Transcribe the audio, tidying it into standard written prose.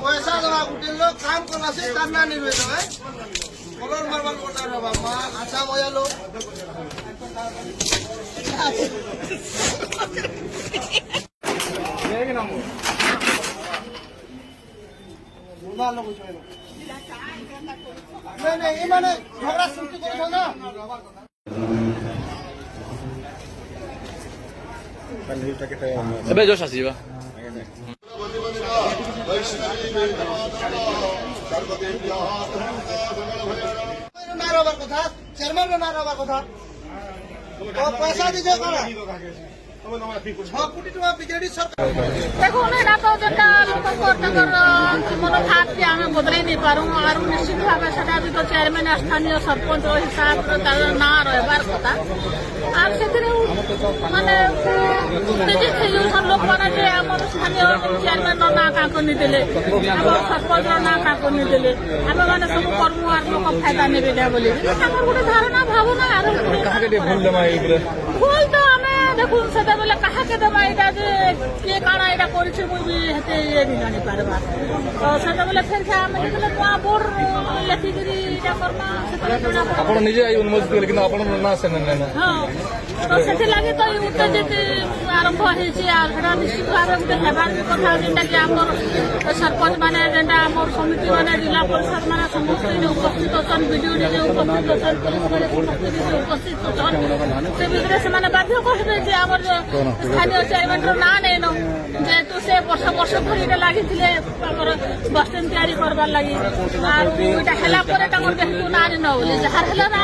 पैसा दवा गुटे लोग काम करना से करना नहीं बेटा है कलर मारवाल कोटा रे बाबा अच्छा मोया लो लेके ना मुना लोग चलो नहीं ये माने झगड़ा सुनते करो ना ଏବେ ଜଷ୍ଟ ଆସିଯିବା କଥା ଚେୟାରମ୍ୟାନ ନା ରବା କଥା ପଇସା ଦେଇଛ କଣ 6 କୋଟି ଟଙ୍କା ବିଜେଡି ସରକାର দেখুন এটা তো যেটা লোকর মন ভাবকে আমি বদলাই नहीं पारूँ और निश्चित भाव सेटा भी तो चेयरमैन स्थानीय सरपंच हिसाब ना रहार कथा আর সেখানে মানে উত্তেজিত হয়ে লোক মানে যে আমার স্থানীয় চেয়ারম্যান না কাকু নিদেলে আমার সরপঞ্চ না কাকু নিদেলে আমি মানে সব কর্ম আর লোক ফায়দা নেবে না বলে আমার গোটে ধারণা ভাবনা আর ভুল তো আমি দেখুন সেটা বলে কাহাকে দেবা এটা যে কে কাଣା এটা করেছে মুই বি হেতে ইয়ে নি জানি পারবা তো সেটা বলে ফের আমি যেতলে নয়া বোর্ড লেখিকিরি এটা করমা সেটা ଆପଣ ନିଜେ ଅନୁମତି ଦେଲେ କିନ୍ତୁ ଆପଣ ନା ସେନେ ନା ହଁ তো ସେଥିଲାଗି ତ ଉତ୍ତେଜିତ ଆରମ୍ଭ ହେଇଛି ଆଉ ସେଟା ନିଶ୍ଚିତ ଭାବେ ଗୋଟେ ହେବାର ବି କଥା ଯେନ୍ଟାକି ଆମର ସରପଞ୍ଚ ମାନେ ଯେନ୍ଟା ଆମର ସମିତି ମାନେ ଜିଲ୍ଲା ପରିଷଦ ମାନେ ସମସ୍ତେ ଉପସ୍ଥିତ ଅଛନ୍ ବିଡିଓ ନିଜେ ଉପସ୍ଥିତ ଅଛନ୍ ପୁଲିସ ମାନେ ଉପସ୍ଥିତ ଅଛନ୍ ସେ ଭିତରେ ସେମାନେ ବାଧ୍ୟ କହିବେ ଯେ ଆମର ସ୍ଥାନୀୟ ଚେୟାରମ୍ୟାନର ନାଁ ନେଇନ ଯେହେତୁ ସେ ବର୍ଷ ବର୍ଷ ଧରି ଏଇଟା ଲାଗିଥିଲେ ଆମର ବସଷ୍ଟାଣ୍ଡ ତିଆରି କରବାର ଲାଗି ଆଉ ଏଇଟା ହେଲା ପରେ ତାଙ୍କର ଯେହେତୁ ନାଁ ନ ବୋଲି ଯାହାର ହେଲା ନା